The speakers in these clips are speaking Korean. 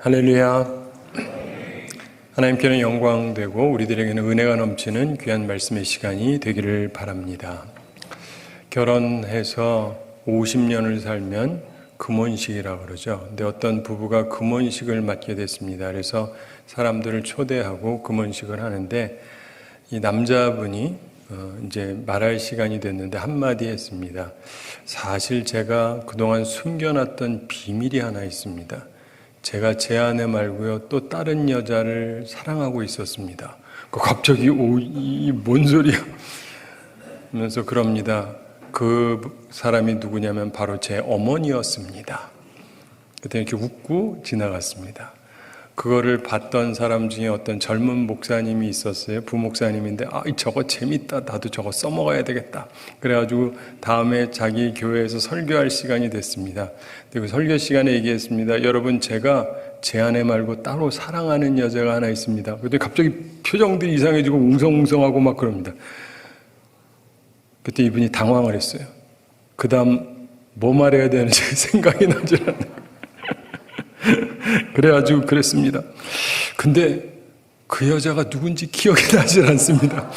할렐루야. 하나님께는 영광되고 우리들에게는 은혜가 넘치는 귀한 말씀의 시간이 되기를 바랍니다. 결혼해서 50년을 살면 금혼식이라고 그러죠. 근데 어떤 부부가 금혼식을 맡게 됐습니다. 그래서 사람들을 초대하고 금혼식을 하는데 이 남자분이 이제 말할 시간이 됐는데 한마디 했습니다. 사실 제가 그동안 숨겨놨던 비밀이 하나 있습니다. 제가 제 아내 말고요 또 다른 여자를 사랑하고 있었습니다. 갑자기 이 뭔 소리야 하면서 그럽니다. 그 사람이 누구냐면 바로 제 어머니였습니다. 그때 이렇게 웃고 지나갔습니다. 그거를 봤던 사람 중에 어떤 젊은 목사님이 있었어요. 부목사님인데 저거 재밌다. 나도 저거 써먹어야 되겠다. 그래가지고 다음에 자기 교회에서 설교할 시간이 됐습니다. 그 설교 시간에 얘기했습니다. 여러분, 제가 제 아내 말고 따로 사랑하는 여자가 하나 있습니다. 그때 갑자기 표정들이 이상해지고 웅성웅성하고 막 그럽니다. 그때 이분이 당황을 했어요. 그 다음 뭐 말해야 되는지 생각이 나질 않아요. 그래가지고 그랬습니다. 근데 그 여자가 누군지 기억이 나질 않습니다.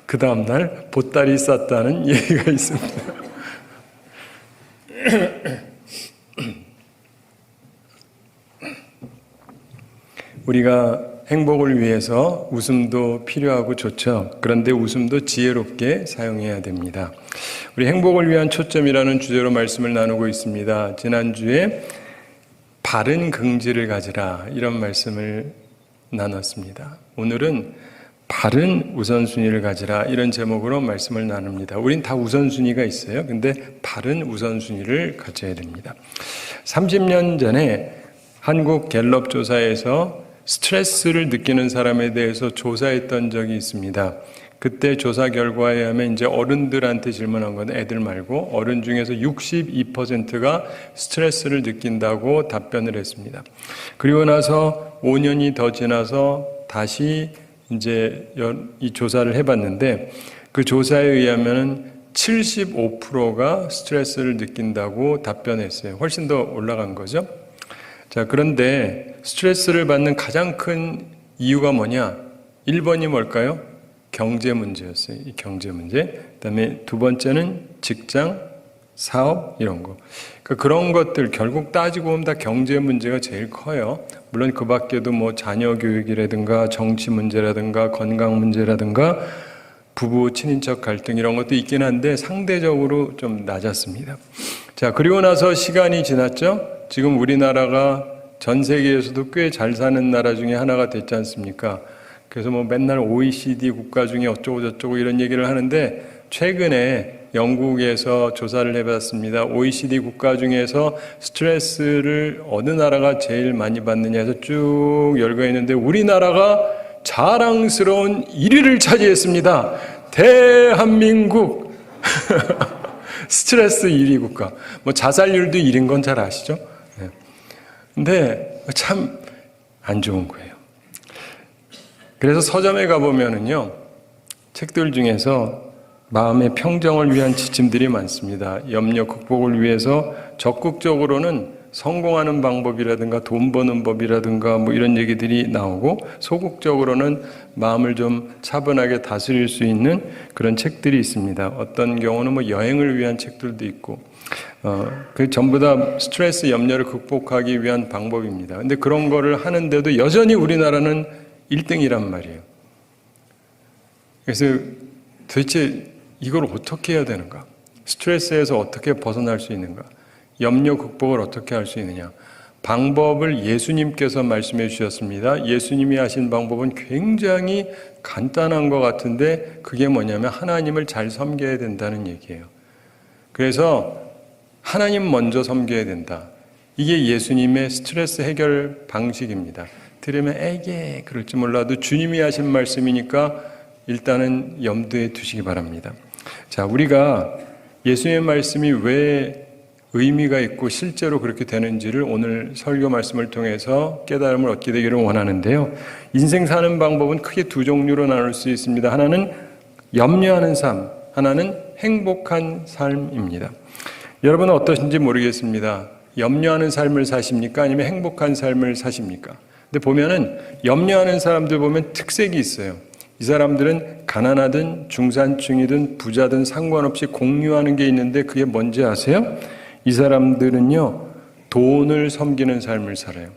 그 다음날 보따리 쌌다는 얘기가 있습니다. 우리가 행복을 위해서 웃음도 필요하고 좋죠. 그런데 웃음도 지혜롭게 사용해야 됩니다. 우리 행복을 위한 초점이라는 주제로 말씀을 나누고 있습니다. 지난주에 바른 긍지를 가지라 이런 말씀을 나눴습니다. 오늘은 바른 우선순위를 가지라 이런 제목으로 말씀을 나눕니다. 우린 다 우선순위가 있어요. 근데 바른 우선순위를 가져야 됩니다. 30년 전에 한국 갤럽 조사에서 스트레스를 느끼는 사람에 대해서 조사했던 적이 있습니다. 그때 조사 결과에 의하면 이제 어른들한테 질문한 건 애들 말고 어른 중에서 62%가 스트레스를 느낀다고 답변을 했습니다. 그리고 나서 5년이 더 지나서 다시 이제 이 조사를 해봤는데 그 조사에 의하면 75%가 스트레스를 느낀다고 답변했어요. 훨씬 더 올라간 거죠. 자, 그런데 스트레스를 받는 가장 큰 이유가 뭐냐? 1번이 뭘까요? 경제 문제였어요. 이 경제 문제. 그다음에 두 번째는 직장, 사업 이런 거. 그러니까 그런 것들 결국 따지고 보면 다 경제 문제가 제일 커요. 물론 그 밖에도 뭐 자녀 교육이라든가 정치 문제라든가 건강 문제라든가 부부 친인척 갈등 이런 것도 있긴 한데 상대적으로 좀 낮았습니다. 자, 그리고 나서 시간이 지났죠. 지금 우리나라가 전 세계에서도 꽤 잘 사는 나라 중에 하나가 됐지 않습니까? 그래서 뭐 맨날 OECD 국가 중에 어쩌고 저쩌고 이런 얘기를 하는데 최근에 영국에서 조사를 해봤습니다. OECD 국가 중에서 스트레스를 어느 나라가 제일 많이 받느냐 해서 쭉 열거 있는데 우리나라가 자랑스러운 1위를 차지했습니다. 대한민국 스트레스 1위 국가. 뭐 자살률도 1인 건 잘 아시죠? 네. 근데 참 안 좋은 거예요. 그래서 서점에 가보면은요, 책들 중에서 마음의 평정을 위한 지침들이 많습니다. 염려 극복을 위해서 적극적으로는 성공하는 방법이라든가 돈 버는 법이라든가 뭐 이런 얘기들이 나오고 소극적으로는 마음을 좀 차분하게 다스릴 수 있는 그런 책들이 있습니다. 어떤 경우는 뭐 여행을 위한 책들도 있고 그 전부 다 스트레스 염려를 극복하기 위한 방법입니다. 근데 그런 거를 하는데도 여전히 우리나라는 1등이란 말이에요. 그래서 도대체 이걸 어떻게 해야 되는가? 스트레스에서 어떻게 벗어날 수 있는가? 염려 극복을 어떻게 할 수 있느냐? 방법을 예수님께서 말씀해 주셨습니다. 예수님이 하신 방법은 굉장히 간단한 것 같은데 그게 뭐냐면 하나님을 잘 섬겨야 된다는 얘기예요. 그래서 하나님 먼저 섬겨야 된다. 이게 예수님의 스트레스 해결 방식입니다. 들으면 에게 그럴지 몰라도 주님이 하신 말씀이니까 일단은 염두에 두시기 바랍니다. 자, 우리가 예수님의 말씀이 왜 의미가 있고 실제로 그렇게 되는지를 오늘 설교 말씀을 통해서 깨달음을 얻게 되기를 원하는데요. 인생 사는 방법은 크게 두 종류로 나눌 수 있습니다. 하나는 염려하는 삶, 하나는 행복한 삶입니다. 여러분은 어떠신지 모르겠습니다. 염려하는 삶을 사십니까? 아니면 행복한 삶을 사십니까? 근데 보면은 염려하는 사람들 보면 특색이 있어요. 이 사람들은 가난하든 중산층이든 부자든 상관없이 공유하는 게 있는데 그게 뭔지 아세요? 이 사람들은요, 돈을 섬기는 삶을 살아요.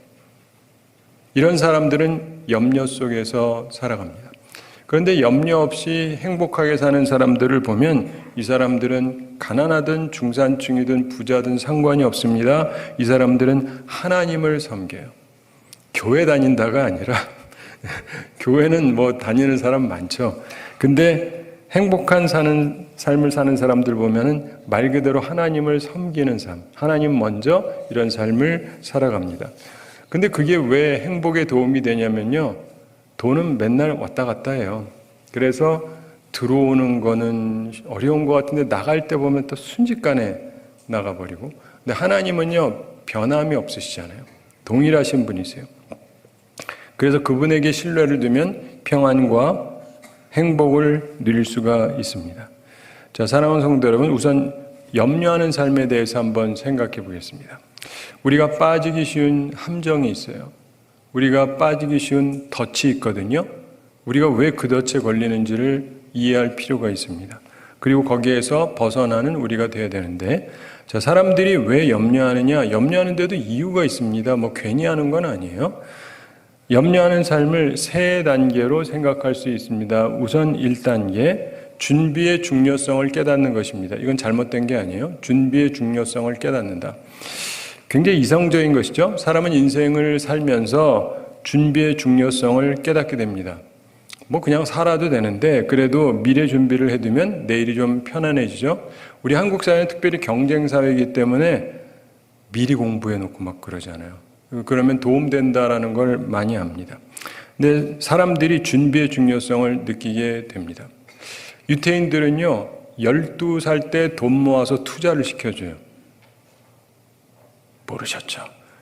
이런 사람들은 염려 속에서 살아갑니다. 그런데 염려 없이 행복하게 사는 사람들을 보면 이 사람들은 가난하든 중산층이든 부자든 상관이 없습니다. 이 사람들은 하나님을 섬겨요. 교회 다닌다가 아니라 교회는 뭐 다니는 사람 많죠. 근데 행복한 삶을 사는 사람들 보면은 말 그대로 하나님을 섬기는 삶, 하나님 먼저 이런 삶을 살아갑니다. 근데 그게 왜 행복에 도움이 되냐면요, 돈은 맨날 왔다 갔다 해요. 그래서 들어오는 거는 어려운 것 같은데 나갈 때 보면 또 순식간에 나가버리고, 근데 하나님은요 변함이 없으시잖아요. 동일하신 분이세요. 그래서 그분에게 신뢰를 두면 평안과 행복을 누릴 수가 있습니다. 자, 사랑하는 성도 여러분, 우선 염려하는 삶에 대해서 한번 생각해 보겠습니다. 우리가 빠지기 쉬운 함정이 있어요. 우리가 빠지기 쉬운 덫이 있거든요. 우리가 왜 그 덫에 걸리는지를 이해할 필요가 있습니다. 그리고 거기에서 벗어나는 우리가 되어야 되는데, 자, 사람들이 왜 염려하느냐? 염려하는데도 이유가 있습니다. 뭐 괜히 하는 건 아니에요. 염려하는 삶을 세 단계로 생각할 수 있습니다. 우선 1단계, 준비의 중요성을 깨닫는 것입니다. 이건 잘못된 게 아니에요. 준비의 중요성을 깨닫는다. 굉장히 이성적인 것이죠. 사람은 인생을 살면서 준비의 중요성을 깨닫게 됩니다. 뭐 그냥 살아도 되는데 그래도 미래 준비를 해두면 내일이 좀 편안해지죠. 우리 한국 사회는 특별히 경쟁 사회이기 때문에 미리 공부해 놓고 막 그러잖아요. 그러면 도움된다라는 걸 많이 압니다. 근데 사람들이 준비의 중요성을 느끼게 됩니다. 유태인들은요, 12살 때 돈 모아서 투자를 시켜줘요. 모르셨죠?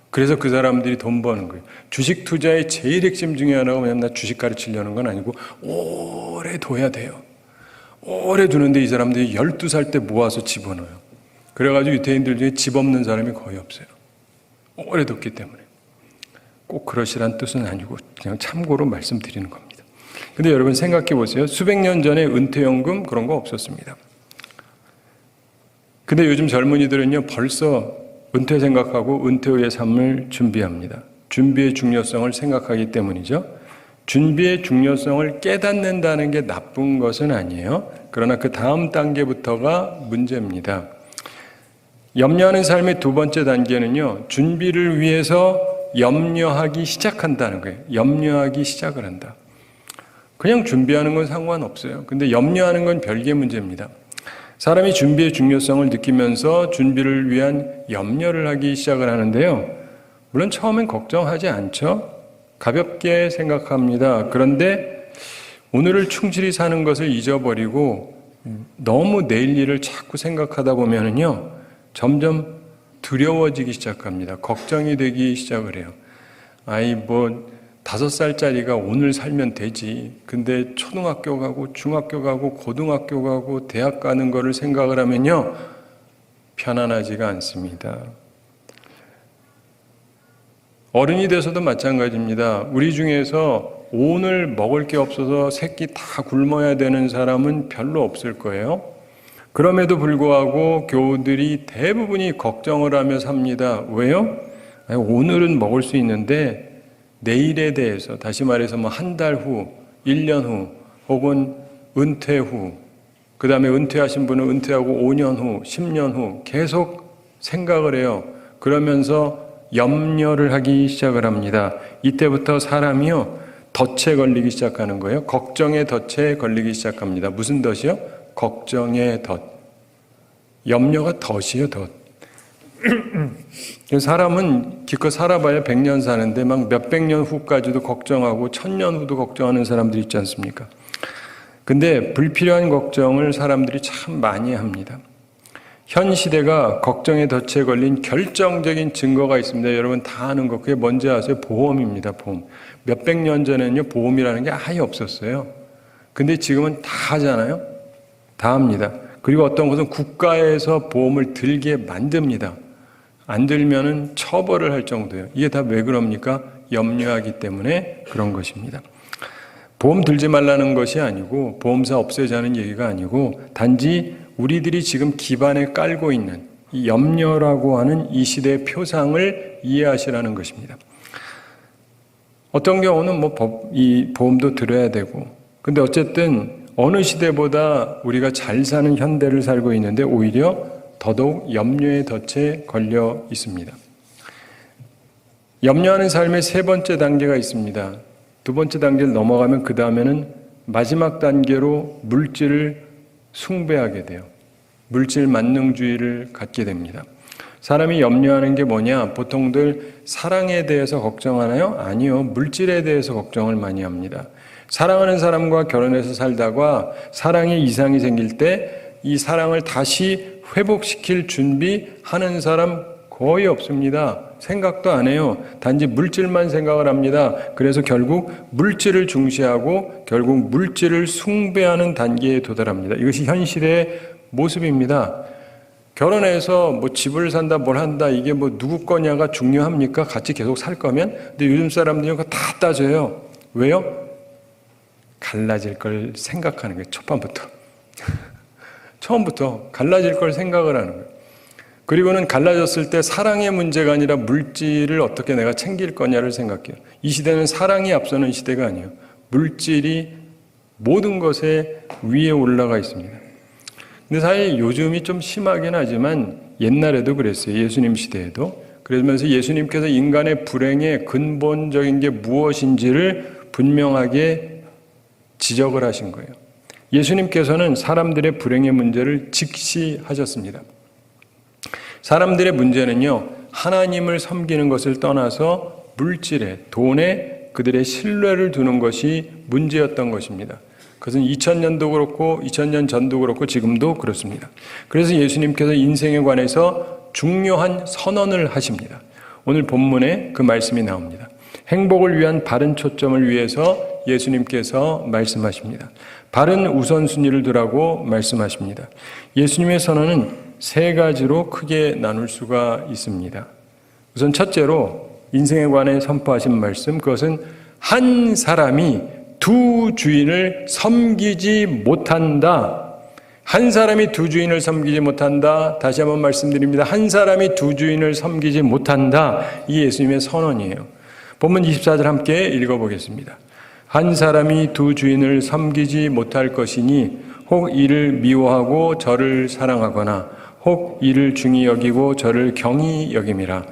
그래서 그 사람들이 돈 버는 거예요. 주식 투자의 제일 핵심 중에 하나가 뭐냐면, 나 주식 가르치려는 건 아니고 오래 둬야 돼요. 오래 두는데 이 사람들이 12살 때 모아서 집어넣어요. 그래가지고 유태인들 중에 집 없는 사람이 거의 없어요. 오래 뒀기 때문에. 꼭 그러시란 뜻은 아니고 그냥 참고로 말씀드리는 겁니다. 근데 여러분 생각해 보세요. 수백 년 전에 은퇴연금 그런 거 없었습니다. 근데 요즘 젊은이들은요, 벌써 은퇴 생각하고 은퇴 후의 삶을 준비합니다. 준비의 중요성을 생각하기 때문이죠. 준비의 중요성을 깨닫는다는 게 나쁜 것은 아니에요. 그러나 그 다음 단계부터가 문제입니다. 염려하는 삶의 두 번째 단계는요, 준비를 위해서 염려하기 시작한다는 거예요. 염려하기 시작을 한다. 그냥 준비하는 건 상관없어요. 근데 염려하는 건 별개의 문제입니다. 사람이 준비의 중요성을 느끼면서 준비를 위한 염려를 하기 시작을 하는데요. 물론 처음엔 걱정하지 않죠. 가볍게 생각합니다. 그런데 오늘을 충실히 사는 것을 잊어버리고 너무 내일 일을 자꾸 생각하다 보면은요, 점점 두려워지기 시작합니다. 걱정이 되기 시작을 해요. 아이, 5살짜리가 오늘 살면 되지. 근데 초등학교 가고 중학교 가고 고등학교 가고 대학 가는 거를 생각을 하면요, 편안하지가 않습니다. 어른이 돼서도 마찬가지입니다. 우리 중에서 오늘 먹을 게 없어서 새끼 다 굶어야 되는 사람은 별로 없을 거예요. 그럼에도 불구하고 교우들이 대부분이 걱정을 하며 삽니다. 왜요? 오늘은 먹을 수 있는데 내일에 대해서, 다시 말해서 한 달 후, 1년 후, 혹은 은퇴 후, 그 다음에 은퇴하신 분은 은퇴하고 5년 후, 10년 후 계속 생각을 해요. 그러면서 염려를 하기 시작을 합니다. 이때부터 사람이요, 덫에 걸리기 시작하는 거예요. 걱정의 덫에 걸리기 시작합니다. 무슨 덫이요? 걱정의 덫. 염려가 덫이에요, 덫. 사람은 기껏 살아봐야 100년 사는데 막 몇백 년 후까지도 걱정하고 1000년 후도 걱정하는 사람들이 있지 않습니까? 근데 불필요한 걱정을 사람들이 참 많이 합니다. 현 시대가 걱정의 덫에 걸린 결정적인 증거가 있습니다. 여러분 다 아는 거, 그게 뭔지 아세요? 보험입니다. 보험. 몇백 년 전에는요, 보험이라는 게 아예 없었어요. 근데 지금은 다 하잖아요. 다 합니다. 그리고 어떤 것은 국가에서 보험을 들게 만듭니다. 안 들면은 처벌을 할 정도예요. 이게 다 왜 그럽니까? 염려하기 때문에 그런 것입니다. 보험 들지 말라는 것이 아니고 보험사 없애자는 얘기가 아니고 단지 우리들이 지금 기반에 깔고 있는 이 염려라고 하는 이 시대의 표상을 이해하시라는 것입니다. 어떤 경우는 이 보험도 들어야 되고, 근데 어쨌든 어느 시대보다 우리가 잘 사는 현대를 살고 있는데 오히려 더더욱 염려의 덫에 걸려 있습니다. 염려하는 삶의 세 번째 단계가 있습니다. 두 번째 단계를 넘어가면 그 다음에는 마지막 단계로 물질을 숭배하게 돼요. 물질 만능주의를 갖게 됩니다. 사람이 염려하는 게 뭐냐? 보통들 사랑에 대해서 걱정하나요? 아니요. 물질에 대해서 걱정을 많이 합니다. 사랑하는 사람과 결혼해서 살다가 사랑에 이상이 생길 때 이 사랑을 다시 회복시킬 준비하는 사람 거의 없습니다. 생각도 안 해요. 단지 물질만 생각을 합니다. 그래서 결국 물질을 중시하고 결국 물질을 숭배하는 단계에 도달합니다. 이것이 현실의 모습입니다. 결혼해서 집을 산다 뭘 한다 이게 누구 거냐가 중요합니까? 같이 계속 살 거면? 근데 요즘 사람들은 그거 다 따져요. 왜요? 갈라질 걸 생각하는 거예요. 첫판부터. 처음부터 갈라질 걸 생각을 하는 거예요. 그리고는 갈라졌을 때 사랑의 문제가 아니라 물질을 어떻게 내가 챙길 거냐를 생각해요. 이 시대는 사랑이 앞서는 시대가 아니에요. 물질이 모든 것에 위에 올라가 있습니다. 근데 사실 요즘이 좀 심하긴 하지만 옛날에도 그랬어요. 예수님 시대에도. 그러면서 예수님께서 인간의 불행의 근본적인 게 무엇인지를 분명하게 지적을 하신 거예요. 예수님께서는 사람들의 불행의 문제를 직시하셨습니다. 사람들의 문제는요, 하나님을 섬기는 것을 떠나서 물질에, 돈에 그들의 신뢰를 두는 것이 문제였던 것입니다. 그것은 2000년도 그렇고 2000년 전도 그렇고 지금도 그렇습니다. 그래서 예수님께서 인생에 관해서 중요한 선언을 하십니다. 오늘 본문에 그 말씀이 나옵니다. 행복을 위한 바른 초점을 위해서 예수님께서 말씀하십니다. 바른 우선순위를 두라고 말씀하십니다. 예수님의 선언은 세 가지로 크게 나눌 수가 있습니다. 우선 첫째로 인생에 관해 선포하신 말씀, 그것은 한 사람이 두 주인을 섬기지 못한다. 한 사람이 두 주인을 섬기지 못한다. 다시 한번 말씀드립니다. 한 사람이 두 주인을 섬기지 못한다. 이 예수님의 선언이에요. 본문 24절 함께 읽어보겠습니다. 한 사람이 두 주인을 섬기지 못할 것이니 혹 이를 미워하고 저를 사랑하거나 혹 이를 중히 여기고 저를 경히 여김이라.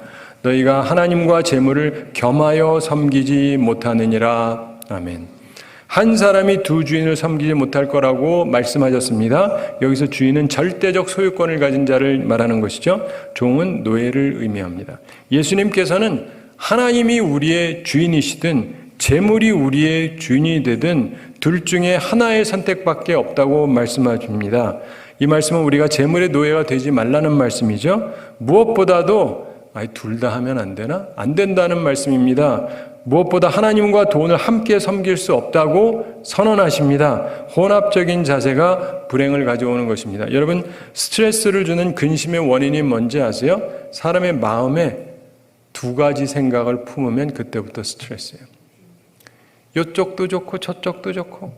너희가 하나님과 재물을 겸하여 섬기지 못하느니라. 아멘. 한 사람이 두 주인을 섬기지 못할 거라고 말씀하셨습니다. 여기서 주인은 절대적 소유권을 가진 자를 말하는 것이죠. 종은 노예를 의미합니다. 예수님께서는 하나님이 우리의 주인이시든 재물이 우리의 주인이 되든 둘 중에 하나의 선택밖에 없다고 말씀하십니다. 이 말씀은 우리가 재물의 노예가 되지 말라는 말씀이죠. 무엇보다도 둘 다 하면 안 되나? 안 된다는 말씀입니다. 무엇보다 하나님과 돈을 함께 섬길 수 없다고 선언하십니다. 혼합적인 자세가 불행을 가져오는 것입니다. 여러분, 스트레스를 주는 근심의 원인이 뭔지 아세요? 사람의 마음에 두 가지 생각을 품으면 그때부터 스트레스예요. 이쪽도 좋고 저쪽도 좋고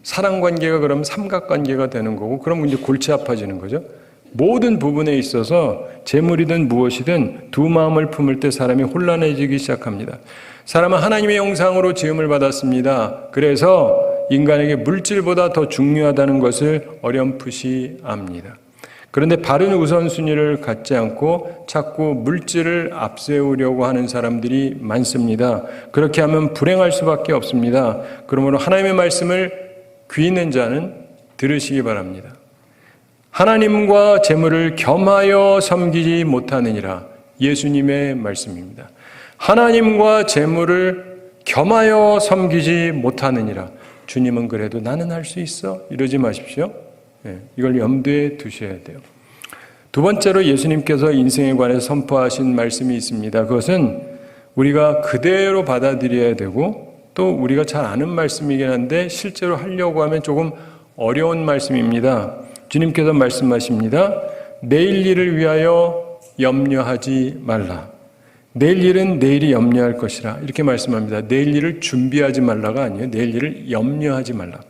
사랑관계가 그러면 삼각관계가 되는 거고 그럼 이제 골치 아파지는 거죠. 모든 부분에 있어서 재물이든 무엇이든 두 마음을 품을 때 사람이 혼란해지기 시작합니다. 사람은 하나님의 형상으로 지음을 받았습니다. 그래서 인간에게 물질보다 더 중요하다는 것을 어렴풋이 압니다. 그런데 바른 우선순위를 갖지 않고 자꾸 물질을 앞세우려고 하는 사람들이 많습니다. 그렇게 하면 불행할 수밖에 없습니다. 그러므로 하나님의 말씀을 귀 있는 자는 들으시기 바랍니다. 하나님과 재물을 겸하여 섬기지 못하느니라. 예수님의 말씀입니다. 하나님과 재물을 겸하여 섬기지 못하느니라. 주님은 그래도 나는 할 수 있어? 이러지 마십시오. 이걸 염두에 두셔야 돼요. 두 번째로 예수님께서 인생에 관해서 선포하신 말씀이 있습니다. 그것은 우리가 그대로 받아들여야 되고 또 우리가 잘 아는 말씀이긴 한데 실제로 하려고 하면 조금 어려운 말씀입니다. 주님께서 말씀하십니다. 내일 일을 위하여 염려하지 말라. 내일 일은 내일이 염려할 것이라 이렇게 말씀합니다. 내일 일을 준비하지 말라가 아니에요. 내일 일을 염려하지 말라.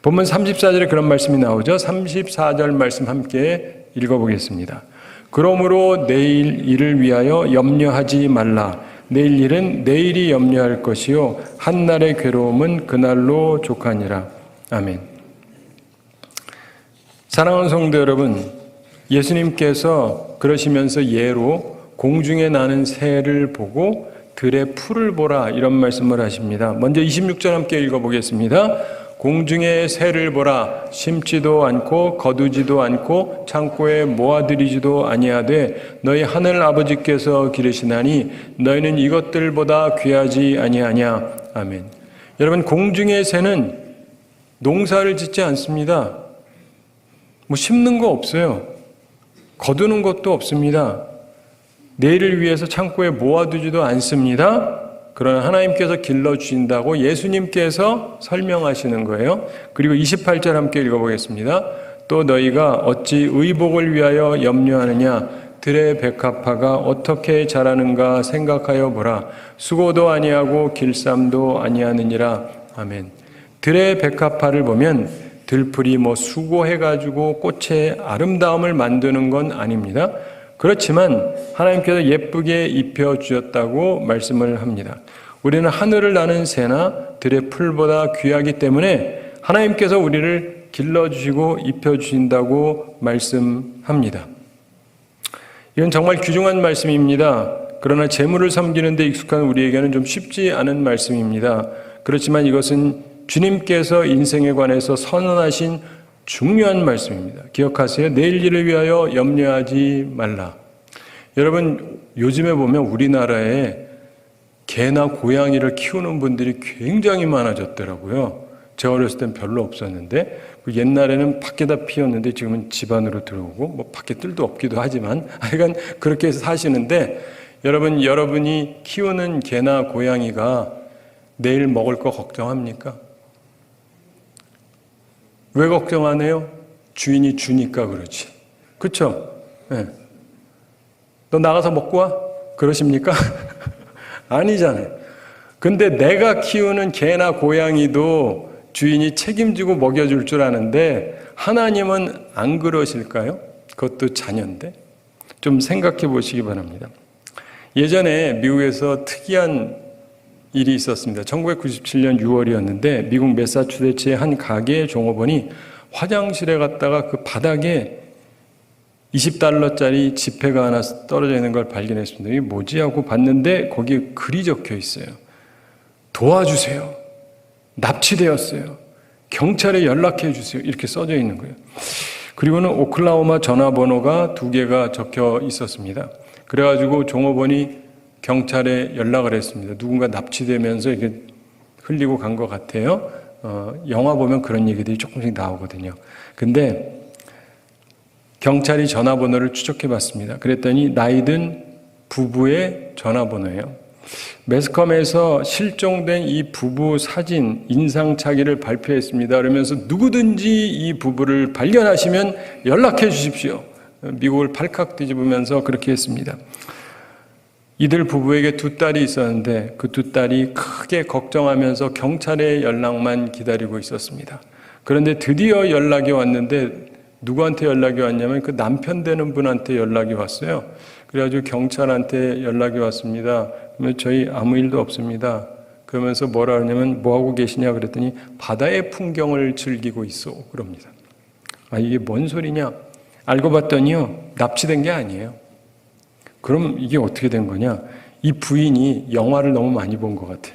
본문 34절에 그런 말씀이 나오죠. 34절 말씀 함께 읽어보겠습니다. 그러므로 내일 일을 위하여 염려하지 말라. 내일 일은 내일이 염려할 것이요 한날의 괴로움은 그날로 족하니라. 아멘. 사랑하는 성도 여러분, 예수님께서 그러시면서 예로 공중에 나는 새를 보고 들의 풀을 보라 이런 말씀을 하십니다. 먼저 26절 함께 읽어보겠습니다. 공중의 새를 보라. 심지도 않고 거두지도 않고 창고에 모아들이지도 아니하되 너희 하늘 아버지께서 기르시나니 너희는 이것들보다 귀하지 아니하냐. 아멘. 여러분, 공중의 새는 농사를 짓지 않습니다. 뭐 심는 거 없어요. 거두는 것도 없습니다. 내일을 위해서 창고에 모아두지도 않습니다. 그러나 하나님께서 길러주신다고 예수님께서 설명하시는 거예요. 그리고 28절 함께 읽어보겠습니다. 또 너희가 어찌 의복을 위하여 염려하느냐. 들의 백합화가 어떻게 자라는가 생각하여 보라. 수고도 아니하고 길쌈도 아니하느니라. 아멘. 들의 백합화를 보면 들풀이 수고해가지고 꽃의 아름다움을 만드는 건 아닙니다. 그렇지만 하나님께서 예쁘게 입혀주셨다고 말씀을 합니다. 우리는 하늘을 나는 새나 들의 풀보다 귀하기 때문에 하나님께서 우리를 길러주시고 입혀주신다고 말씀합니다. 이건 정말 귀중한 말씀입니다. 그러나 재물을 섬기는 데 익숙한 우리에게는 좀 쉽지 않은 말씀입니다. 그렇지만 이것은 주님께서 인생에 관해서 선언하신 중요한 말씀입니다. 기억하세요. 내일 일을 위하여 염려하지 말라. 여러분, 요즘에 보면 우리나라에 개나 고양이를 키우는 분들이 굉장히 많아졌더라고요. 제가 어렸을 땐 별로 없었는데 옛날에는 밖에다 피웠는데 지금은 집 안으로 들어오고 밖에 뜰도 없기도 하지만 하여간 그렇게 사시는데 여러분이 키우는 개나 고양이가 내일 먹을 거 걱정합니까? 왜 걱정 안 해요? 주인이 주니까 그렇지. 그렇죠? 네. 너 나가서 먹고 와? 그러십니까? 아니잖아요. 근데 내가 키우는 개나 고양이도 주인이 책임지고 먹여줄 줄 아는데 하나님은 안 그러실까요? 그것도 자녀인데. 좀 생각해 보시기 바랍니다. 예전에 미국에서 특이한 일이 있었습니다. 1997년 6월이었는데 미국 매사추세츠의 한 가게의 종업원이 화장실에 갔다가 그 바닥에 $20짜리 지폐가 하나 떨어져 있는 걸 발견했습니다. 이게 뭐지? 하고 봤는데 거기에 글이 적혀 있어요. 도와주세요. 납치되었어요. 경찰에 연락해 주세요. 이렇게 써져 있는 거예요. 그리고는 오클라호마 전화번호가 2개가 적혀 있었습니다. 그래가지고 종업원이 경찰에 연락을 했습니다. 누군가 납치되면서 이렇게 흘리고 간 것 같아요. 영화 보면 그런 얘기들이 조금씩 나오거든요. 근데 경찰이 전화번호를 추적해 봤습니다. 그랬더니 나이든 부부의 전화번호예요. 매스컴에서 실종된 이 부부 사진 인상착의를 발표했습니다. 그러면서 누구든지 이 부부를 발견하시면 연락해 주십시오. 미국을 발칵 뒤집으면서 그렇게 했습니다. 이들 부부에게 2딸이 있었는데 그 2딸이 크게 걱정하면서 경찰의 연락만 기다리고 있었습니다. 그런데 드디어 연락이 왔는데 누구한테 연락이 왔냐면 그 남편 되는 분한테 연락이 왔어요. 그래가지고 경찰한테 연락이 왔습니다. 그러면 저희 아무 일도 없습니다. 그러면서 뭐라 하냐면 뭐하고 계시냐 그랬더니 바다의 풍경을 즐기고 있어 그럽니다. 아, 이게 뭔 소리냐? 알고 봤더니요, 납치된 게 아니에요. 그럼 이게 어떻게 된 거냐? 이 부인이 영화를 너무 많이 본 것 같아.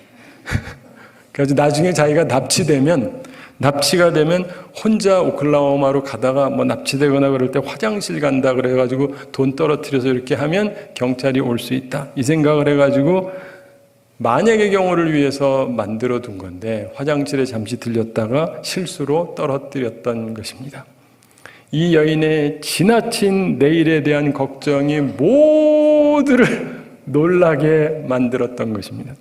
그래서 나중에 자기가 납치가 되면 혼자 오클라호마로 가다가 납치되거나 그럴 때 화장실 간다 그래가지고 돈 떨어뜨려서 이렇게 하면 경찰이 올 수 있다. 이 생각을 해가지고 만약의 경우를 위해서 만들어 둔 건데 화장실에 잠시 들렸다가 실수로 떨어뜨렸던 것입니다. 이 여인의 지나친 내일에 대한 걱정이 모두를 놀라게 만들었던 것입니다.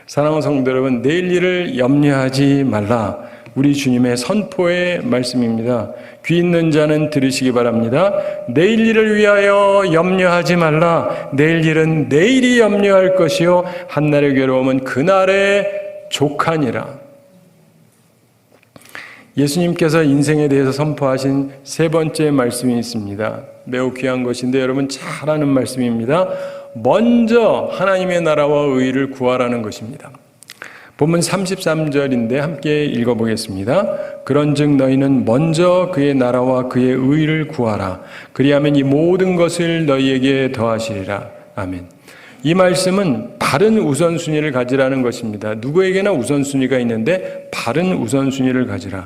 사랑하는 성도 여러분, 내일 일을 염려하지 말라. 우리 주님의 선포의 말씀입니다. 귀 있는 자는 들으시기 바랍니다. 내일 일을 위하여 염려하지 말라. 내일 일은 내일이 염려할 것이요 한날의 괴로움은 그날의 족하니라. 예수님께서 인생에 대해서 선포하신 세 번째 말씀이 있습니다. 매우 귀한 것인데 여러분 잘 아는 말씀입니다. 먼저 하나님의 나라와 의의를 구하라는 것입니다. 본문 33절인데 함께 읽어보겠습니다. 그런즉 너희는 먼저 그의 나라와 그의 의의를 구하라. 그리하면 이 모든 것을 너희에게 더하시리라. 아멘. 이 말씀은 바른 우선순위를 가지라는 것입니다. 누구에게나 우선순위가 있는데 바른 우선순위를 가지라.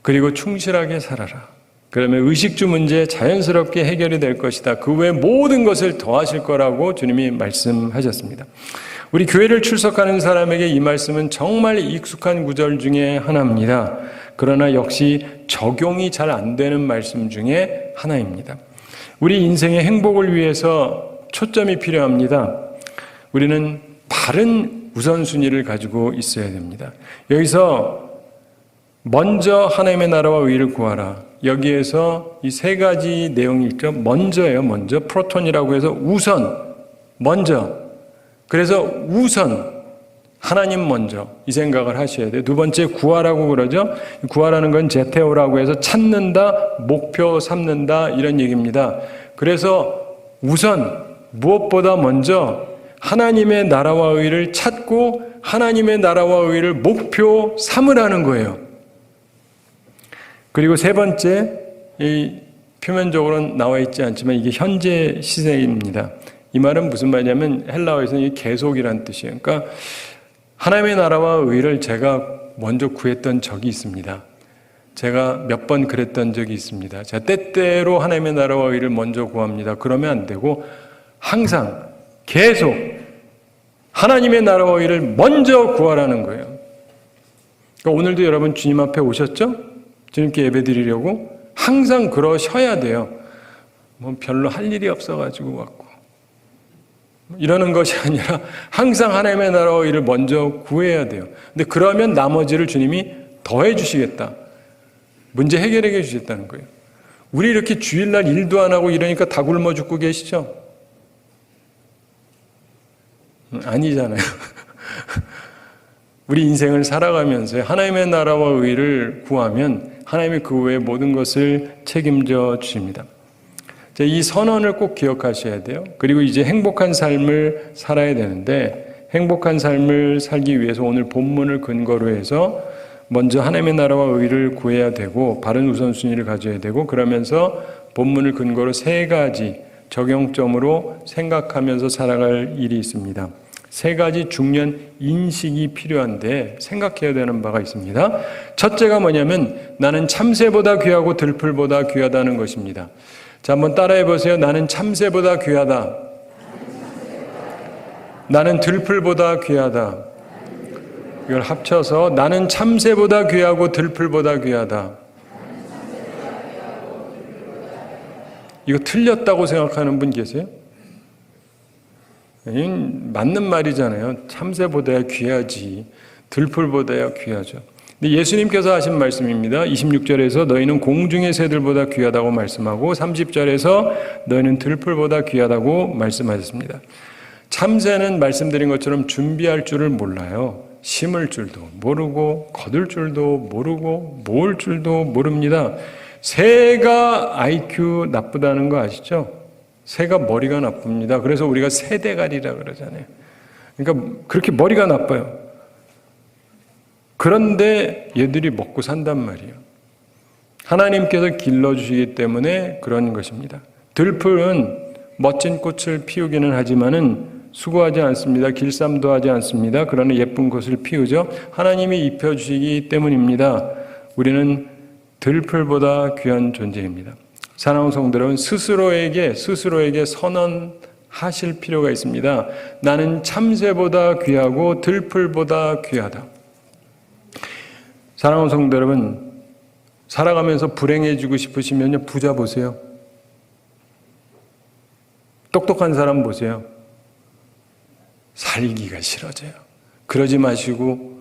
그리고 충실하게 살아라. 그러면 의식주 문제 자연스럽게 해결이 될 것이다. 그 외 모든 것을 더하실 거라고 주님이 말씀하셨습니다. 우리 교회를 출석하는 사람에게 이 말씀은 정말 익숙한 구절 중에 하나입니다. 그러나 역시 적용이 잘 안 되는 말씀 중에 하나입니다. 우리 인생의 행복을 위해서 초점이 필요합니다. 우리는 바른 우선순위를 가지고 있어야 됩니다. 여기서 먼저 하나님의 나라와 의의를 구하라. 여기에서 이 세 가지 내용이 있죠. 먼저예요. 먼저. 프로톤이라고 해서 우선. 먼저. 그래서 우선. 하나님 먼저. 이 생각을 하셔야 돼요. 두 번째 구하라고 그러죠. 구하라는 건 제테오라고 해서 찾는다, 목표 삼는다 이런 얘기입니다. 그래서 우선 무엇보다 먼저 하나님의 나라와 의의를 찾고 하나님의 나라와 의의를 목표 삼으라는 거예요. 그리고 세 번째, 이 표면적으로는 나와 있지 않지만 이게 현재 시제입니다. 이 말은 무슨 말이냐면 헬라어에서는 이 계속이라는 뜻이에요. 그러니까 하나님의 나라와 의의를 제가 먼저 구했던 적이 있습니다. 제가 몇 번 그랬던 적이 있습니다. 제가 때때로 하나님의 나라와 의의를 먼저 구합니다. 그러면 안 되고 항상 계속 하나님의 나라와 의의를 먼저 구하라는 거예요. 그러니까 오늘도 여러분 주님 앞에 오셨죠? 주님께 예배드리려고 항상 그러셔야 돼요. 뭐 별로 할 일이 없어가지고 왔고 이러는 것이 아니라 항상 하나님의 나라와 의의를 먼저 구해야 돼요. 근데 그러면 나머지를 주님이 더해 주시겠다. 문제 해결해 주셨다는 거예요. 우리 이렇게 주일날 일도 안 하고 이러니까 다 굶어 죽고 계시죠? 아니잖아요. 우리 인생을 살아가면서 하나님의 나라와 의의를 구하면 하나님이 그 외의 모든 것을 책임져 주십니다. 이 선언을 꼭 기억하셔야 돼요. 그리고 이제 행복한 삶을 살아야 되는데 행복한 삶을 살기 위해서 오늘 본문을 근거로 해서 먼저 하나님의 나라와 의의를 구해야 되고 바른 우선순위를 가져야 되고 그러면서 본문을 근거로 세 가지 적용점으로 생각하면서 살아갈 일이 있습니다. 세 가지 중요한 인식이 필요한데 생각해야 되는 바가 있습니다. 첫째가 뭐냐면 나는 참새보다 귀하고 들풀보다 귀하다는 것입니다. 자, 한번 따라해 보세요. 나는 참새보다 귀하다. 나는 들풀보다 귀하다. 이걸 합쳐서 나는 참새보다 귀하고 들풀보다 귀하다. 이거 틀렸다고 생각하는 분 계세요? 맞는 말이잖아요. 참새보다야 귀하지 들풀보다야 귀하죠. 근데 예수님께서 하신 말씀입니다. 26절에서 너희는 공중의 새들보다 귀하다고 말씀하고 30절에서 너희는 들풀보다 귀하다고 말씀하셨습니다. 참새는 말씀드린 것처럼 준비할 줄을 몰라요. 심을 줄도 모르고 거둘 줄도 모르고 모을 줄도 모릅니다. 새가 IQ 나쁘다는 거 아시죠? 새가 머리가 나쁩니다. 그래서 우리가 새대가리라 그러잖아요. 그러니까 그렇게 머리가 나빠요. 그런데 얘들이 먹고 산단 말이에요. 하나님께서 길러주시기 때문에 그런 것입니다. 들풀은 멋진 꽃을 피우기는 하지만은 수고하지 않습니다. 길쌈도 하지 않습니다. 그러나 예쁜 꽃을 피우죠. 하나님이 입혀주시기 때문입니다. 우리는 들풀보다 귀한 존재입니다. 사랑하는 성도 여러분, 스스로에게 선언하실 필요가 있습니다. 나는 참새보다 귀하고 들풀보다 귀하다. 사랑하는 성도 여러분, 살아가면서 불행해지고 싶으시면요, 부자 보세요. 똑똑한 사람 보세요. 살기가 싫어져요. 그러지 마시고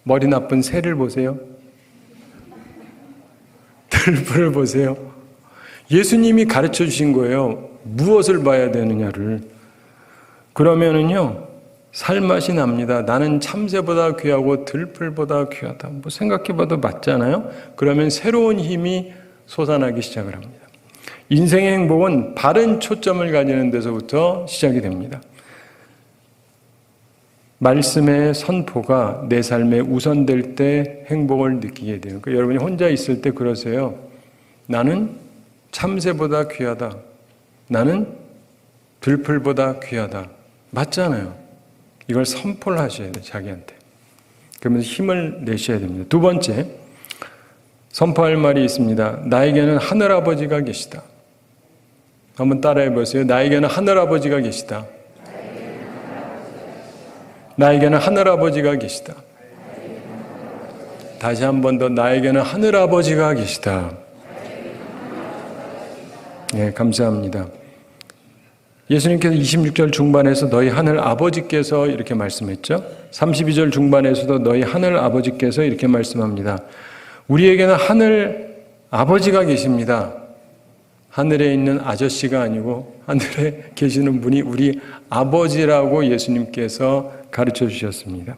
머리 나쁜 새를 보세요. 들풀을 보세요. 예수님이 가르쳐 주신 거예요. 무엇을 봐야 되느냐를. 그러면은요, 살맛이 납니다. 나는 참새보다 귀하고 들풀보다 귀하다. 뭐 생각해봐도 맞잖아요. 그러면 새로운 힘이 솟아나기 시작을 합니다. 인생의 행복은 바른 초점을 가지는 데서부터 시작이 됩니다. 말씀의 선포가 내 삶에 우선될 때 행복을 느끼게 돼요. 그러니까 여러분이 혼자 있을 때 그러세요. 나는 참새보다 귀하다. 나는 들풀보다 귀하다. 맞잖아요. 이걸 선포를 하셔야 돼요. 자기한테. 그러면서 힘을 내셔야 됩니다. 두 번째, 선포할 말이 있습니다. 나에게는 하늘아버지가 계시다. 한번 따라해 보세요. 나에게는 하늘아버지가 계시다. 나에게는 하늘아버지가 계시다. 다시 한 번 더, 나에게는 하늘아버지가 계시다. 네, 감사합니다. 예수님께서 26절 중반에서 너희 하늘 아버지께서 이렇게 말씀했죠. 32절 중반에서도 너희 하늘 아버지께서 이렇게 말씀합니다. 우리에게는 하늘 아버지가 계십니다. 하늘에 있는 아저씨가 아니고 하늘에 계시는 분이 우리 아버지라고 예수님께서 가르쳐 주셨습니다.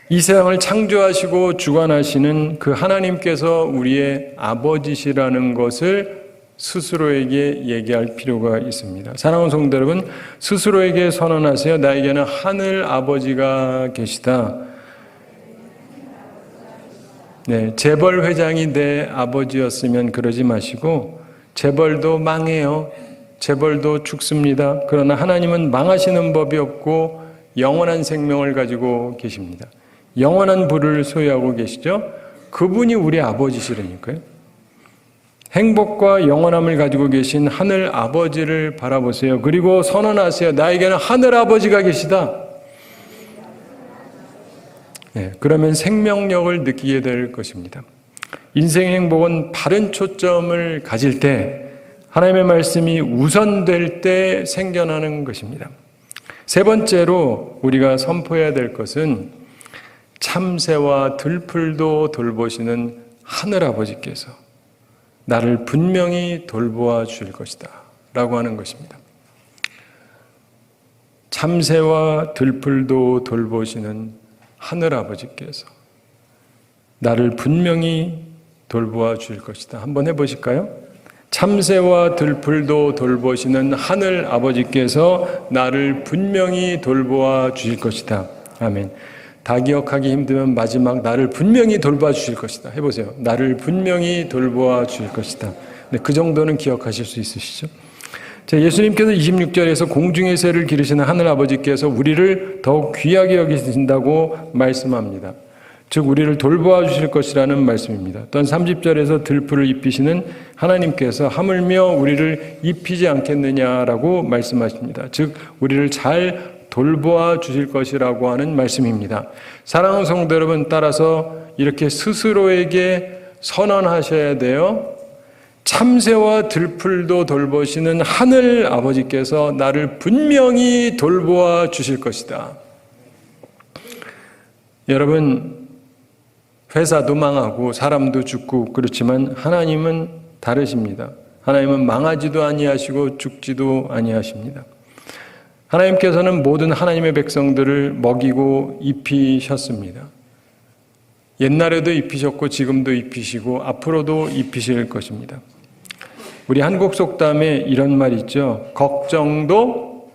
이 세상을 창조하시고 주관하시는 그 하나님께서 우리의 아버지시라는 것을 스스로에게 얘기할 필요가 있습니다. 사랑하는 성도 여러분, 스스로에게 선언하세요. 나에게는 하늘 아버지가 계시다. 네, 재벌 회장이 내 아버지였으면 그러지 마시고, 재벌도 망해요. 재벌도 죽습니다. 그러나 하나님은 망하시는 법이 없고 영원한 생명을 가지고 계십니다. 영원한 부를 소유하고 계시죠. 그분이 우리 아버지시라니까요. 행복과 영원함을 가지고 계신 하늘 아버지를 바라보세요. 그리고 선언하세요. 나에게는 하늘 아버지가 계시다. 네, 그러면 생명력을 느끼게 될 것입니다. 인생의 행복은 바른 초점을 가질 때, 하나님의 말씀이 우선될 때 생겨나는 것입니다. 세 번째로 우리가 선포해야 될 것은 참새와 들풀도 돌보시는 하늘아버지께서 나를 분명히 돌보아 주실 것이다 라고 하는 것입니다. 참새와 들풀도 돌보시는 하늘아버지께서 나를 분명히 돌보아 주실 것이다. 한번 해보실까요? 참새와 들풀도 돌보시는 하늘 아버지께서 나를 분명히 돌보아 주실 것이다. 아멘. 다 기억하기 힘들면 마지막 나를 분명히 돌보아 주실 것이다. 해보세요. 나를 분명히 돌보아 주실 것이다. 네, 그 정도는 기억하실 수 있으시죠? 자, 예수님께서 26절에서 공중의 새를 기르시는 하늘 아버지께서 우리를 더욱 귀하게 여기신다고 말씀합니다. 즉 우리를 돌보아 주실 것이라는 말씀입니다. 또한 30절에서 들풀을 입히시는 하나님께서 하물며 우리를 입히지 않겠느냐라고 말씀하십니다. 즉 우리를 잘 돌보아 주실 것이라고 하는 말씀입니다. 사랑하는 성도 여러분, 따라서 이렇게 스스로에게 선언하셔야 돼요. 참새와 들풀도 돌보시는 하늘 아버지께서 나를 분명히 돌보아 주실 것이다. 여러분, 회사도 망하고 사람도 죽고 그렇지만 하나님은 다르십니다. 하나님은 망하지도 아니하시고 죽지도 아니하십니다. 하나님께서는 모든 하나님의 백성들을 먹이고 입히셨습니다. 옛날에도 입히셨고 지금도 입히시고 앞으로도 입히실 것입니다. 우리 한국 속담에 이런 말 있죠. 걱정도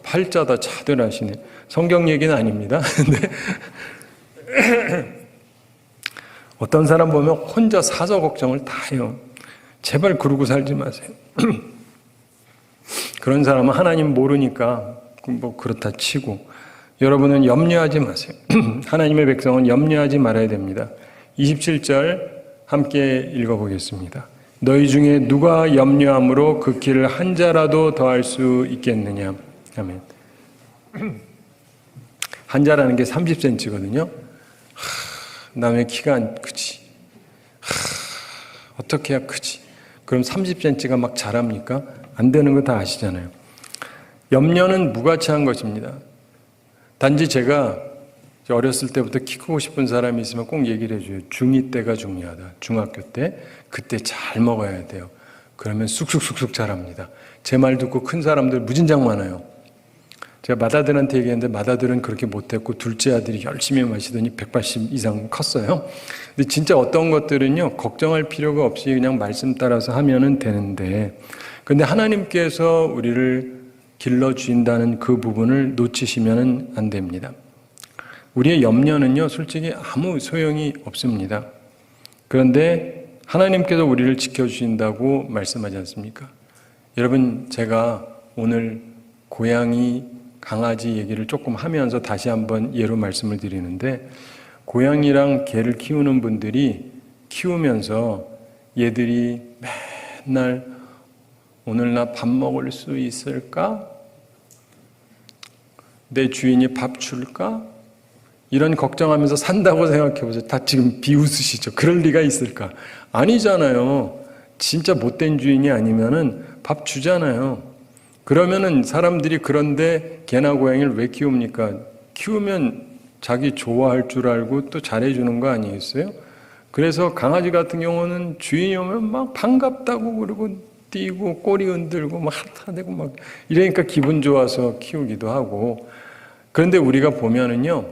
팔자다. 차들 하시네. 성경 얘기는 아닙니다. 근데 어떤 사람 보면 혼자 사서 걱정을 다 해요. 제발 그러고 살지 마세요. 그런 사람은 하나님 모르니까 뭐 그렇다 치고, 여러분은 염려하지 마세요. 하나님의 백성은 염려하지 말아야 됩니다. 27절 함께 읽어보겠습니다. 너희 중에 누가 염려함으로 그 길을 한 자라도 더할 수 있겠느냐. 아멘. 한 자라는 게 30cm거든요. 남의 키가 안 크지. 어떻게 해야 크지? 그럼 30cm가 막 자랍니까? 안 되는 거 다 아시잖아요. 염려는 무가치한 것입니다. 단지 제가 어렸을 때부터 키 크고 싶은 사람이 있으면 꼭 얘기를 해줘요. 중2 때가 중요하다. 중학교 때. 그때 잘 먹어야 돼요. 그러면 쑥쑥쑥쑥 자랍니다. 제 말 듣고 큰 사람들 무진장 많아요. 제가 맏아들한테 얘기했는데 맏아들은 그렇게 못했고 둘째 아들이 열심히 마시더니 180 이상 컸어요. 근데 진짜 어떤 것들은요, 걱정할 필요가 없이 그냥 말씀 따라서 하면은 되는데, 근데 하나님께서 우리를 길러주신다는 그 부분을 놓치시면 안 됩니다. 우리의 염려는요, 솔직히 아무 소용이 없습니다. 그런데 하나님께서 우리를 지켜주신다고 말씀하지 않습니까? 여러분, 제가 오늘 고양이, 강아지 얘기를 조금 하면서 다시 한번 예로 말씀을 드리는데, 고양이랑 개를 키우는 분들이 키우면서 얘들이 맨날 오늘 나 밥 먹을 수 있을까? 내 주인이 밥 줄까? 이런 걱정하면서 산다고 생각해 보세요. 다 지금 비웃으시죠? 그럴 리가 있을까? 아니잖아요. 진짜 못된 주인이 아니면은 밥 주잖아요. 그러면은 사람들이 그런데 개나 고양이를 왜 키웁니까? 키우면 자기 좋아할 줄 알고 또 잘해주는 거 아니겠어요? 그래서 강아지 같은 경우는 주인이 오면 막 반갑다고 그러고 뛰고 꼬리 흔들고 막 핥아대고 막 이러니까 기분 좋아서 키우기도 하고. 그런데 우리가 보면은요,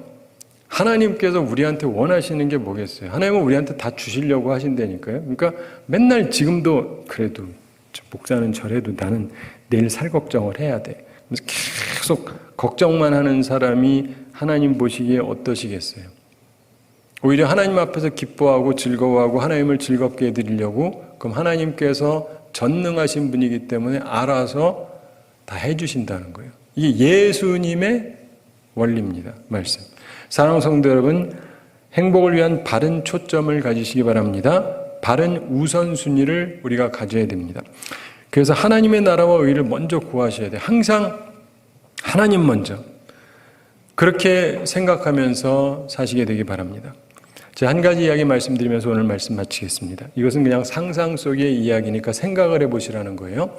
하나님께서 우리한테 원하시는 게 뭐겠어요? 하나님은 우리한테 다 주시려고 하신다니까요. 그러니까 맨날 지금도 그래도 목사는 저래도 나는 내일 살 걱정을 해야 돼. 그래서 계속 걱정만 하는 사람이 하나님 보시기에 어떠시겠어요? 오히려 하나님 앞에서 기뻐하고 즐거워하고 하나님을 즐겁게 해드리려고, 그럼 하나님께서 전능하신 분이기 때문에 알아서 다 해주신다는 거예요. 이게 예수님의 원리입니다. 말씀. 사랑하는 성도 여러분, 행복을 위한 바른 초점을 가지시기 바랍니다. 바른 우선순위를 우리가 가져야 됩니다. 그래서 하나님의 나라와 의를 먼저 구하셔야 돼요. 항상 하나님 먼저. 그렇게 생각하면서 사시게 되기 바랍니다. 제가 한 가지 이야기 말씀드리면서 오늘 말씀 마치겠습니다. 이것은 그냥 상상 속의 이야기니까 생각을 해보시라는 거예요.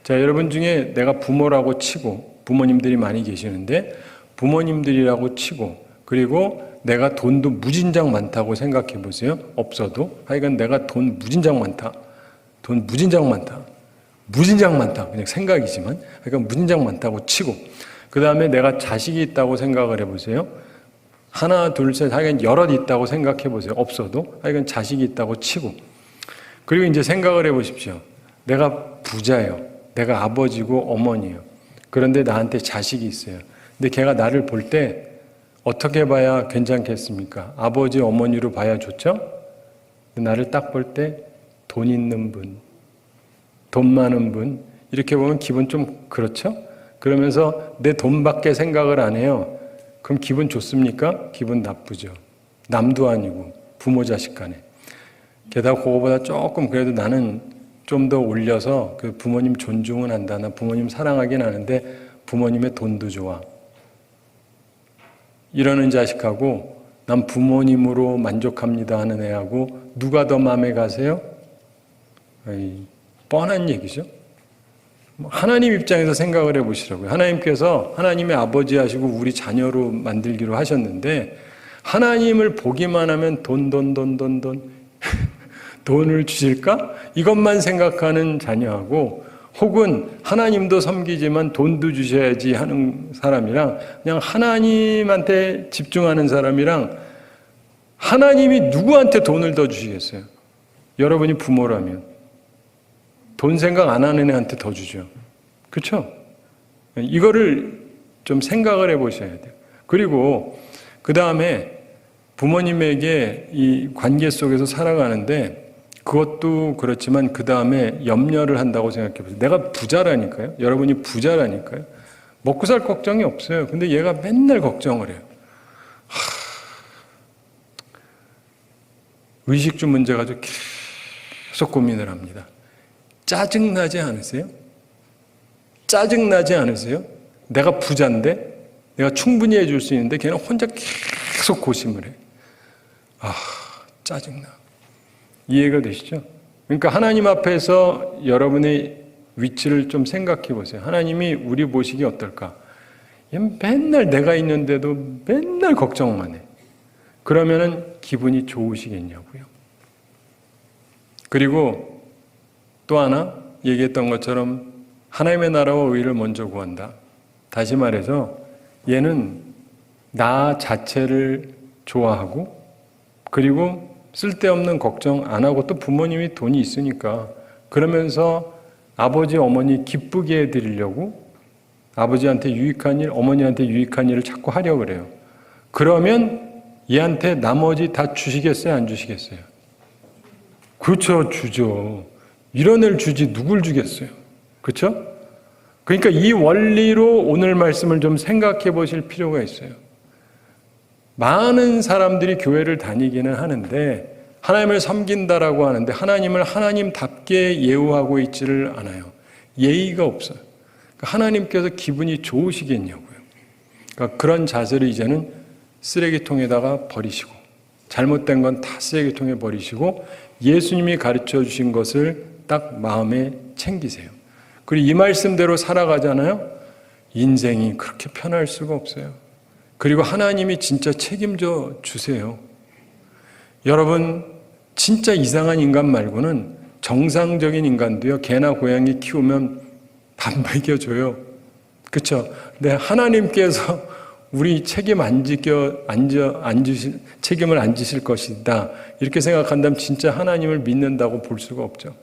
자, 여러분 중에 내가 부모라고 치고, 부모님들이 많이 계시는데 부모님들이라고 치고, 그리고 내가 돈도 무진장 많다고 생각해 보세요. 없어도. 하여간 내가 돈 무진장 많다. 돈 무진장 많다. 무진장 많다. 그냥 생각이지만. 그러니까 무진장 많다고 치고. 그 다음에 내가 자식이 있다고 생각을 해보세요. 하나, 둘, 셋, 하여간 여럿 있다고 생각해 보세요. 없어도. 하여간 자식이 있다고 치고. 그리고 이제 생각을 해보십시오. 내가 부자예요. 내가 아버지고 어머니예요. 그런데 나한테 자식이 있어요. 근데 걔가 나를 볼 때 어떻게 봐야 괜찮겠습니까? 아버지, 어머니로 봐야 좋죠? 나를 딱 볼 때 돈 있는 분, 돈 많은 분, 이렇게 보면 기분 좀 그렇죠? 그러면서 내 돈밖에 생각을 안 해요. 그럼 기분 좋습니까? 기분 나쁘죠. 남도 아니고 부모 자식 간에. 게다가 그거보다 조금 그래도 나는 좀 더 올려서 그 부모님 존중은 한다. 나 부모님 사랑하긴 하는데 부모님의 돈도 좋아. 이러는 자식하고 난 부모님으로 만족합니다 하는 애하고 누가 더 마음에 가세요? 뻔한 얘기죠. 하나님 입장에서 생각을 해보시라고요. 하나님께서 하나님의 아버지 하시고 우리 자녀로 만들기로 하셨는데 하나님을 보기만 하면 돈 돈을 주실까? 이것만 생각하는 자녀하고 혹은 하나님도 섬기지만 돈도 주셔야지 하는 사람이랑 그냥 하나님한테 집중하는 사람이랑 하나님이 누구한테 돈을 더 주시겠어요? 여러분이 부모라면 돈 생각 안 하는 애한테 더 주죠. 그렇죠? 이거를 좀 생각을 해보셔야 돼요. 그리고 그 다음에 부모님에게 이 관계 속에서 살아가는데 그것도 그렇지만 그 다음에 염려를 한다고 생각해 보세요. 내가 부자라니까요. 여러분이 부자라니까요. 먹고 살 걱정이 없어요. 근데 얘가 맨날 걱정을 해요. 의식주 문제 가지고 계속 고민을 합니다. 짜증나지 않으세요? 짜증나지 않으세요? 내가 부자인데 내가 충분히 해줄 수 있는데 걔는 혼자 계속 고심을 해. 짜증나. 이해가 되시죠? 그러니까 하나님 앞에서 여러분의 위치를 좀 생각해 보세요. 하나님이 우리 보시기 어떨까? 얘는 맨날 내가 있는데도 맨날 걱정만 해. 그러면은 기분이 좋으시겠냐고요. 그리고 또 하나 얘기했던 것처럼 하나님의 나라와 의를 먼저 구한다. 다시 말해서 얘는 나 자체를 좋아하고 그리고 쓸데없는 걱정 안 하고 또 부모님이 돈이 있으니까 그러면서 아버지 어머니 기쁘게 해드리려고 아버지한테 유익한 일, 어머니한테 유익한 일을 자꾸 하려고 그래요. 그러면 얘한테 나머지 다 주시겠어요? 안 주시겠어요? 그렇죠. 주죠. 이런 애를 주지 누굴 주겠어요? 그렇죠? 그러니까 이 원리로 오늘 말씀을 좀 생각해 보실 필요가 있어요. 많은 사람들이 교회를 다니기는 하는데 하나님을 섬긴다라고 하는데 하나님을 하나님답게 예우하고 있지를 않아요. 예의가 없어요. 하나님께서 기분이 좋으시겠냐고요. 그러니까 그런 자세를 이제는 쓰레기통에다가 버리시고 잘못된 건 다 쓰레기통에 버리시고 예수님이 가르쳐 주신 것을 딱 마음에 챙기세요. 그리고 이 말씀대로 살아가잖아요. 인생이 그렇게 편할 수가 없어요. 그리고 하나님이 진짜 책임져 주세요. 여러분 진짜 이상한 인간 말고는 정상적인 인간도요. 개나 고양이 키우면 밥 먹여줘요. 그렇죠? 근데 하나님께서 우리 책임을 안 지실 것이다. 이렇게 생각한다면 진짜 하나님을 믿는다고 볼 수가 없죠.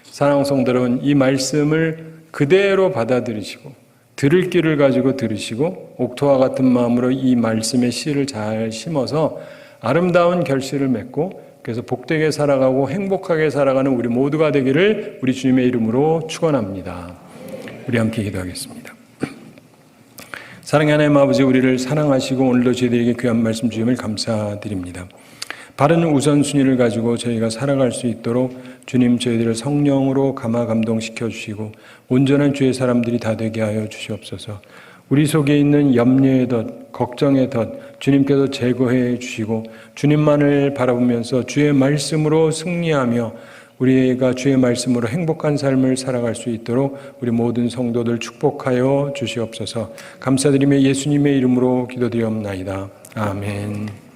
사랑하는 성도 여러분, 이 말씀을 그대로 받아들이시고 들을 귀를 가지고 들으시고 옥토와 같은 마음으로 이 말씀의 씨를 잘 심어서 아름다운 결실을 맺고 그래서 복되게 살아가고 행복하게 살아가는 우리 모두가 되기를 우리 주님의 이름으로 축원합니다. 우리 함께 기도하겠습니다. 사랑의 하나님 아버지, 우리를 사랑하시고 오늘도 저희들에게 귀한 말씀 주임을 감사드립니다. 바른 우선순위를 가지고 저희가 살아갈 수 있도록 주님 저희들을 성령으로 감화 감동시켜 주시고 온전한 주의 사람들이 다 되게 하여 주시옵소서. 우리 속에 있는 염려의 덫, 걱정의 덫 주님께서 제거해 주시고 주님만을 바라보면서 주의 말씀으로 승리하며 우리가 주의 말씀으로 행복한 삶을 살아갈 수 있도록 우리 모든 성도들 축복하여 주시옵소서. 감사드리며 예수님의 이름으로 기도드리옵나이다. 아멘.